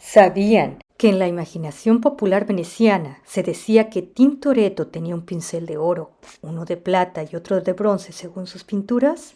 ¿Sabían que en la imaginación popular veneciana se decía que Tintoretto tenía un pincel de oro, uno de plata y otro de bronce según sus pinturas?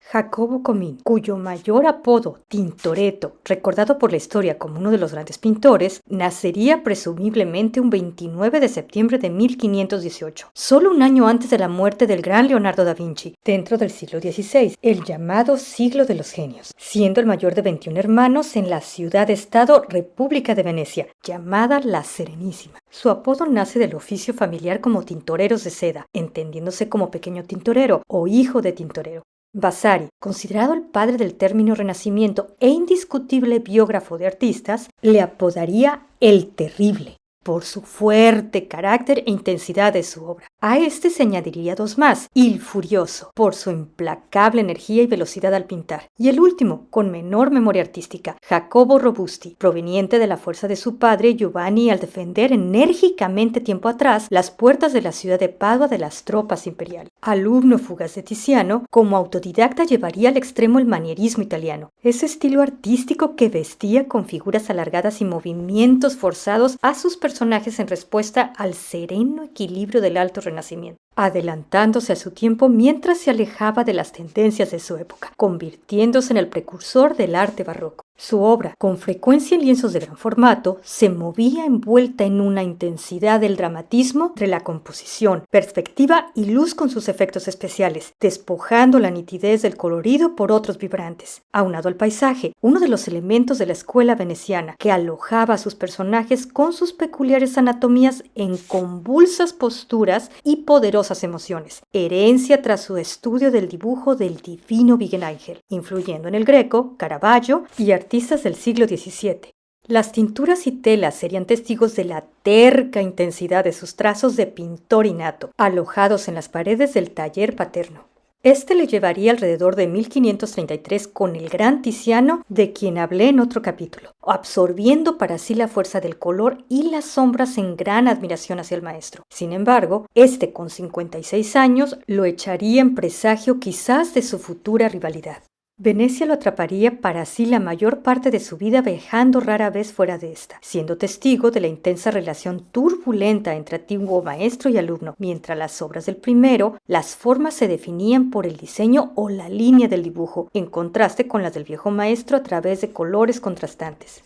Jacopo Comín, cuyo mayor apodo, Tintoretto, recordado por la historia como uno de los grandes pintores, nacería presumiblemente un 29 de septiembre de 1518, solo un año antes de la muerte del gran Leonardo da Vinci, dentro del siglo XVI, el llamado siglo de los genios, siendo el mayor de 21 hermanos en la ciudad-estado República de Venecia, llamada la Serenísima. Su apodo nace del oficio familiar como tintoreros de seda, entendiéndose como pequeño tintorero o hijo de tintorero. Vasari, considerado el padre del término Renacimiento e indiscutible biógrafo de artistas, le apodaría el Terrible por su fuerte carácter e intensidad de su obra. A este se añadiría dos más: Il Furioso, por su implacable energía y velocidad al pintar, y el último, con menor memoria artística, Jacopo Robusti, proveniente de la fuerza de su padre Giovanni al defender enérgicamente tiempo atrás las puertas de la ciudad de Padua de las tropas imperiales. Alumno fugaz de Tiziano, como autodidacta llevaría al extremo el manierismo italiano, ese estilo artístico que vestía con figuras alargadas y movimientos forzados a sus personajes en respuesta al sereno equilibrio del Alto Renacimiento, adelantándose a su tiempo mientras se alejaba de las tendencias de su época, convirtiéndose en el precursor del arte barroco. Su obra, con frecuencia en lienzos de gran formato, se movía envuelta en una intensidad del dramatismo entre la composición, perspectiva y luz con sus efectos especiales, despojando la nitidez del colorido por otros vibrantes. Aunado al paisaje, uno de los elementos de la escuela veneciana, que alojaba a sus personajes con sus peculiares anatomías en convulsas posturas y poderosas emociones, herencia tras su estudio del dibujo del divino Miguel Ángel, influyendo en el Greco, Caravaggio y artistas del siglo XVII. Las tinturas y telas serían testigos de la terca intensidad de sus trazos de pintor innato, alojados en las paredes del taller paterno. Este le llevaría alrededor de 1533 con el gran Tiziano, de quien hablé en otro capítulo, absorbiendo para sí la fuerza del color y las sombras en gran admiración hacia el maestro. Sin embargo, este con 56 años lo echaría en presagio quizás de su futura rivalidad. Venecia lo atraparía para sí la mayor parte de su vida, viajando rara vez fuera de esta, siendo testigo de la intensa relación turbulenta entre antiguo maestro y alumno, mientras las obras del primero, las formas se definían por el diseño o la línea del dibujo, en contraste con las del viejo maestro a través de colores contrastantes.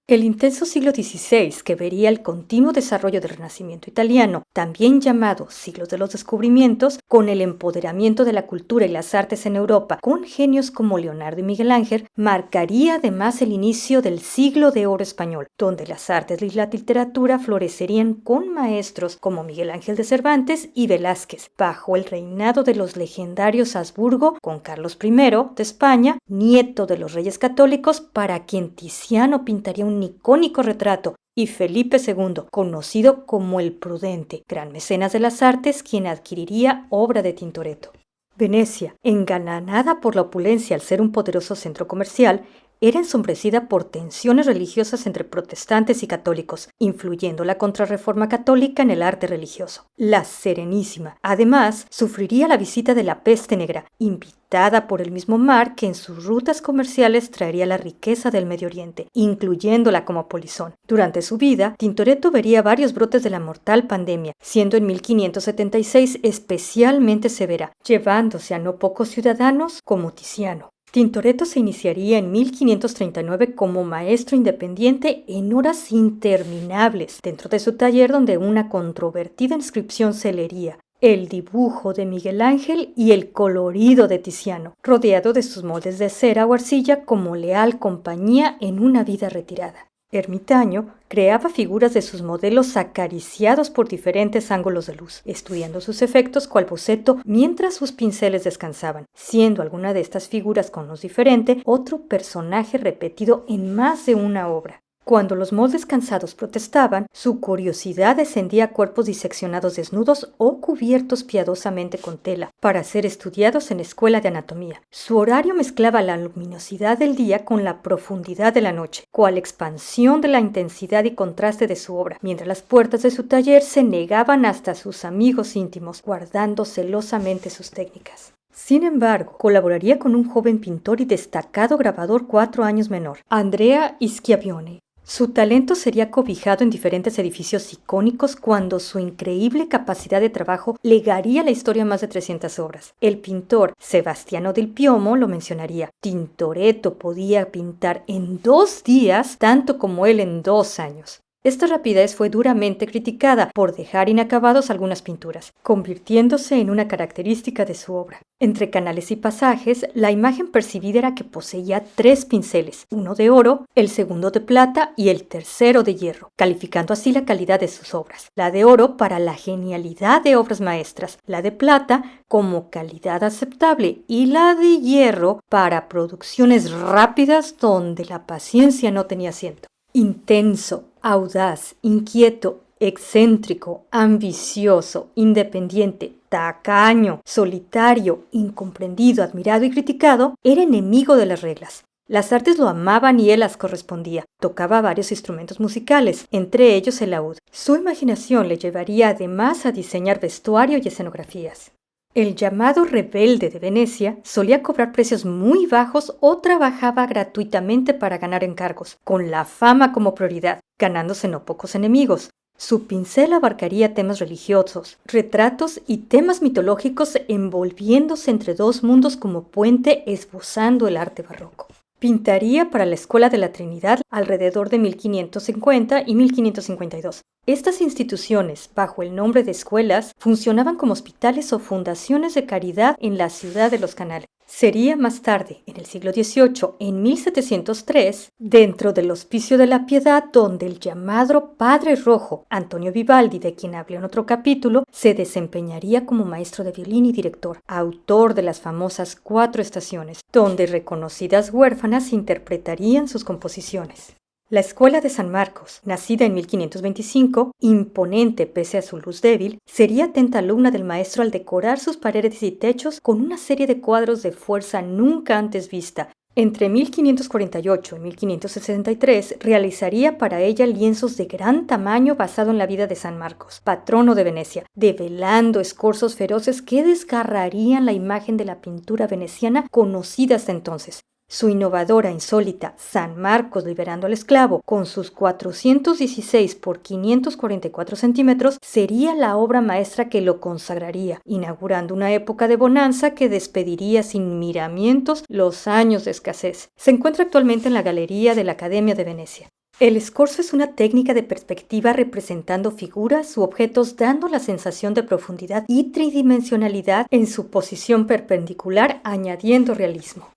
El intenso siglo XVI, que vería el continuo desarrollo del Renacimiento italiano, también llamado siglo de los descubrimientos, con el empoderamiento de la cultura y las artes en Europa, con genios como Leonardo y Miguel Ángel, marcaría además el inicio del siglo de oro español, donde las artes y la literatura florecerían con maestros como Miguel Ángel de Cervantes y Velázquez, bajo el reinado de los legendarios Habsburgo, con Carlos I de España, nieto de los reyes católicos, para quien Tiziano pintaría un icónico retrato, y Felipe II, conocido como el Prudente, gran mecenas de las artes, quien adquiriría obra de Tintoretto. Venecia, engalanada por la opulencia al ser un poderoso centro comercial, era ensombrecida por tensiones religiosas entre protestantes y católicos, influyendo la contrarreforma católica en el arte religioso. La Serenísima, además, sufriría la visita de la peste negra, invitada por el mismo mar que en sus rutas comerciales traería la riqueza del Medio Oriente, incluyéndola como polizón. Durante su vida, Tintoretto vería varios brotes de la mortal pandemia, siendo en 1576 especialmente severa, llevándose a no pocos ciudadanos como Tiziano. Tintoretto se iniciaría en 1539 como maestro independiente en horas interminables dentro de su taller, donde una controvertida inscripción se leería: el dibujo de Miguel Ángel y el colorido de Tiziano, rodeado de sus moldes de cera o arcilla como leal compañía en una vida retirada. Ermitaño creaba figuras de sus modelos acariciados por diferentes ángulos de luz, estudiando sus efectos cual boceto mientras sus pinceles descansaban, siendo alguna de estas figuras con luz diferente otro personaje repetido en más de una obra. Cuando los moldes cansados protestaban, su curiosidad descendía a cuerpos diseccionados desnudos o cubiertos piadosamente con tela, para ser estudiados en la escuela de anatomía. Su horario mezclaba la luminosidad del día con la profundidad de la noche, cual expansión de la intensidad y contraste de su obra, mientras las puertas de su taller se negaban hasta a sus amigos íntimos, guardando celosamente sus técnicas. Sin embargo, colaboraría con un joven pintor y destacado grabador 4 años menor, Andrea Schiavione. Su talento sería cobijado en diferentes edificios icónicos cuando su increíble capacidad de trabajo legaría a la historia más de 300 obras. El pintor Sebastiano del Piomo lo mencionaría. Tintoretto podía pintar en 2 días tanto como él en 2 años. Esta rapidez fue duramente criticada por dejar inacabados algunas pinturas, convirtiéndose en una característica de su obra. Entre canales y pasajes, la imagen percibida era que poseía 3 pinceles, uno de oro, el segundo de plata y el tercero de hierro, calificando así la calidad de sus obras. La de oro para la genialidad de obras maestras, la de plata como calidad aceptable y la de hierro para producciones rápidas donde la paciencia no tenía asiento. Intenso, audaz, inquieto, excéntrico, ambicioso, independiente, tacaño, solitario, incomprendido, admirado y criticado, era enemigo de las reglas. Las artes lo amaban y él las correspondía. Tocaba varios instrumentos musicales, entre ellos el laúd. Su imaginación le llevaría además a diseñar vestuario y escenografías. El llamado rebelde de Venecia solía cobrar precios muy bajos o trabajaba gratuitamente para ganar encargos, con la fama como prioridad, ganándose no pocos enemigos. Su pincel abarcaría temas religiosos, retratos y temas mitológicos envolviéndose entre 2 mundos como puente esbozando el arte barroco. Pintaría para la Escuela de la Trinidad alrededor de 1550 y 1552. Estas instituciones, bajo el nombre de escuelas, funcionaban como hospitales o fundaciones de caridad en la ciudad de los Canales. Sería más tarde, en el siglo XVIII, en 1703, dentro del Hospicio de la Piedad, donde el llamado Padre Rojo, Antonio Vivaldi, de quien hablé en otro capítulo, se desempeñaría como maestro de violín y director, autor de las famosas 4 estaciones, donde reconocidas huérfanas interpretarían sus composiciones. La Escuela de San Marcos, nacida en 1525, imponente pese a su luz débil, sería atenta alumna del maestro al decorar sus paredes y techos con una serie de cuadros de fuerza nunca antes vista. Entre 1548 y 1563 realizaría para ella lienzos de gran tamaño basado en la vida de San Marcos, patrono de Venecia, develando escorzos feroces que desgarrarían la imagen de la pintura veneciana conocida hasta entonces. Su innovadora, insólita San Marcos liberando al esclavo, con sus 416 por 544 centímetros, sería la obra maestra que lo consagraría, inaugurando una época de bonanza que despediría sin miramientos los años de escasez. Se encuentra actualmente en la Galería de la Academia de Venecia. El escorzo es una técnica de perspectiva representando figuras u objetos dando la sensación de profundidad y tridimensionalidad en su posición perpendicular, añadiendo realismo.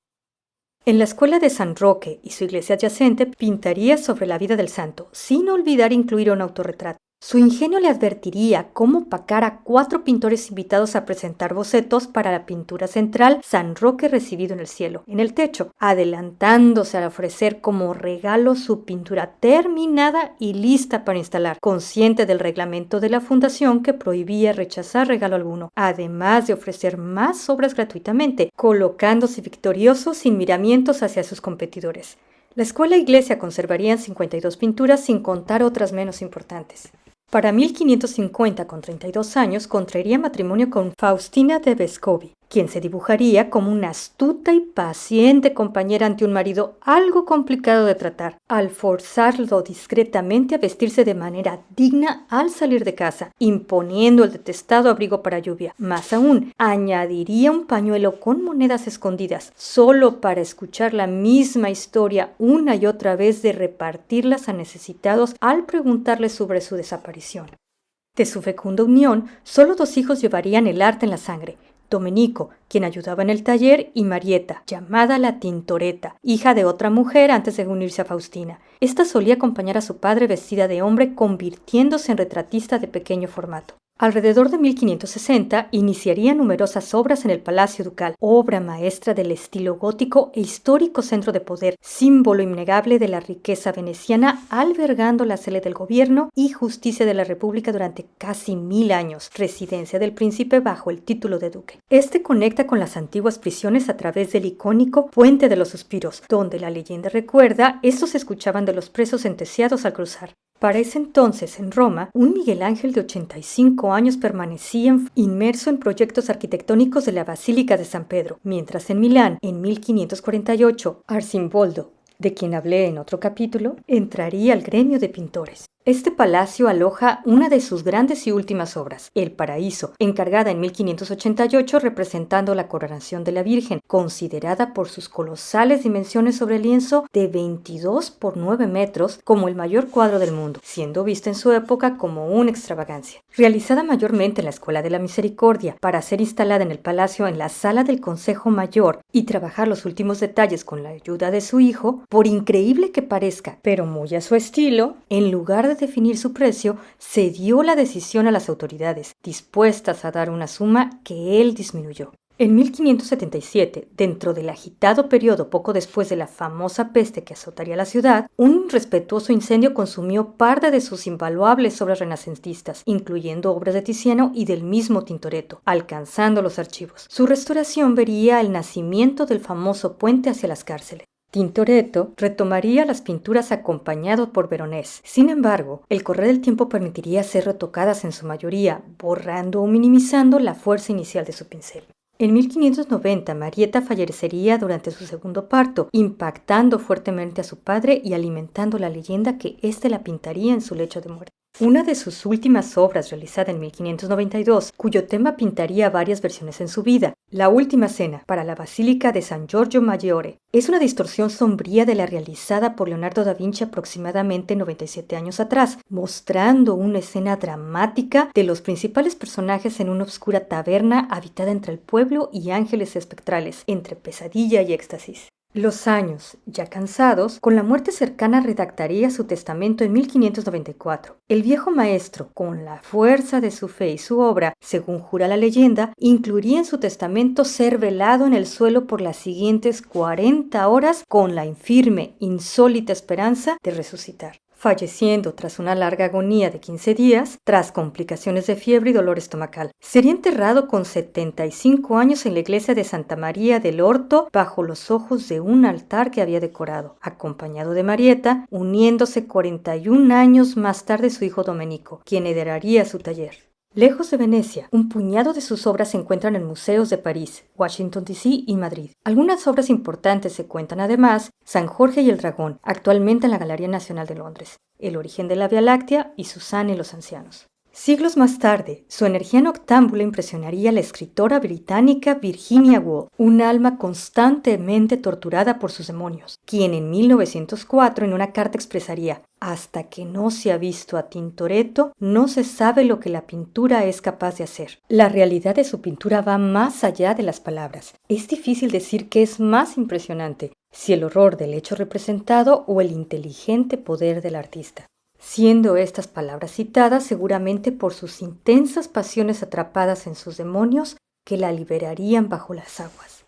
En la Escuela de San Roque y su iglesia adyacente pintaría sobre la vida del santo, sin olvidar incluir un autorretrato. Su ingenio le advertiría cómo opacar a 4 pintores invitados a presentar bocetos para la pintura central San Roque recibido en el cielo, en el techo, adelantándose a ofrecer como regalo su pintura terminada y lista para instalar, consciente del reglamento de la fundación que prohibía rechazar regalo alguno, además de ofrecer más obras gratuitamente, colocándose victorioso sin miramientos hacia sus competidores. La escuela e iglesia conservarían 52 pinturas sin contar otras menos importantes. Para 1550, con 32 años, contraería matrimonio con Faustina de Vescovi, quien se dibujaría como una astuta y paciente compañera ante un marido algo complicado de tratar, al forzarlo discretamente a vestirse de manera digna al salir de casa, imponiendo el detestado abrigo para lluvia. Más aún, añadiría un pañuelo con monedas escondidas, solo para escuchar la misma historia una y otra vez de repartirlas a necesitados al preguntarles sobre su desaparición. De su fecunda unión, solo 2 hijos llevarían el arte en la sangre: Domenico, quien ayudaba en el taller, y Marietta, llamada la Tintoretta, hija de otra mujer antes de unirse a Faustina. Esta solía acompañar a su padre vestida de hombre, convirtiéndose en retratista de pequeño formato. Alrededor de 1560 iniciaría numerosas obras en el Palacio Ducal, obra maestra del estilo gótico e histórico centro de poder, símbolo innegable de la riqueza veneciana, albergando la sede del gobierno y justicia de la República durante casi 1000 años, residencia del príncipe bajo el título de duque. Este conecta con las antiguas prisiones a través del icónico Puente de los Suspiros, donde la leyenda recuerda estos se escuchaban de los presos entesiados al cruzar. Para ese entonces, en Roma, un Miguel Ángel de 85 años permanecía inmerso en proyectos arquitectónicos de la Basílica de San Pedro, mientras en Milán, en 1548, Arcimboldo, de quien hablé en otro capítulo, entraría al gremio de pintores. Este palacio aloja una de sus grandes y últimas obras, El Paraíso, encargada en 1588 representando la coronación de la Virgen, considerada por sus colosales dimensiones sobre lienzo de 22 por 9 metros como el mayor cuadro del mundo, siendo vista en su época como una extravagancia. Realizada mayormente en la Escuela de la Misericordia para ser instalada en el palacio en la sala del Consejo Mayor y trabajar los últimos detalles con la ayuda de su hijo, por increíble que parezca, pero muy a su estilo, en lugar de definir su precio, cedió la decisión a las autoridades, dispuestas a dar una suma que él disminuyó. En 1577, dentro del agitado periodo poco después de la famosa peste que azotaría la ciudad, un irrespetuoso incendio consumió parte de sus invaluables obras renacentistas, incluyendo obras de Tiziano y del mismo Tintoretto, alcanzando los archivos. Su restauración vería el nacimiento del famoso puente hacia las cárceles. Tintoretto retomaría las pinturas acompañado por Veronese. Sin embargo, el correr del tiempo permitiría ser retocadas en su mayoría, borrando o minimizando la fuerza inicial de su pincel. En 1590, Marietta fallecería durante su segundo parto, impactando fuertemente a su padre y alimentando la leyenda que éste la pintaría en su lecho de muerte. Una de sus últimas obras, realizada en 1592, cuyo tema pintaría varias versiones en su vida, La Última Cena, para la Basílica de San Giorgio Maggiore, es una distorsión sombría de la realizada por Leonardo da Vinci aproximadamente 97 años atrás, mostrando una escena dramática de los principales personajes en una oscura taberna habitada entre el pueblo y ángeles espectrales, entre pesadilla y éxtasis. Los años, ya cansados, con la muerte cercana redactaría su testamento en 1594. El viejo maestro, con la fuerza de su fe y su obra, según jura la leyenda, incluiría en su testamento ser velado en el suelo por las siguientes 40 horas con la infirme, insólita esperanza de resucitar, falleciendo tras una larga agonía de 15 días, tras complicaciones de fiebre y dolor estomacal. Sería enterrado con 75 años en la iglesia de Santa María del Orto, bajo los ojos de un altar que había decorado, acompañado de Marietta, uniéndose 41 años más tarde su hijo Domenico, quien heredaría su taller. Lejos de Venecia, un puñado de sus obras se encuentran en museos de París, Washington D.C. y Madrid. Algunas obras importantes se cuentan además San Jorge y el Dragón, actualmente en la Galería Nacional de Londres, El origen de la Vía Láctea y Susana y los ancianos. Siglos más tarde, su energía noctámbula impresionaría a la escritora británica Virginia Woolf, un alma constantemente torturada por sus demonios, quien en 1904 en una carta expresaría: hasta que no se ha visto a Tintoretto, no se sabe lo que la pintura es capaz de hacer. La realidad de su pintura va más allá de las palabras. Es difícil decir qué es más impresionante, si el horror del hecho representado o el inteligente poder del artista, siendo estas palabras citadas seguramente por sus intensas pasiones atrapadas en sus demonios que la liberarían bajo las aguas.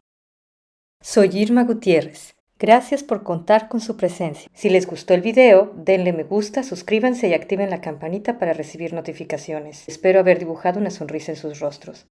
Soy Irma Gutiérrez. Gracias por contar con su presencia. Si les gustó el video, denle me gusta, suscríbanse y activen la campanita para recibir notificaciones. Espero haber dibujado una sonrisa en sus rostros.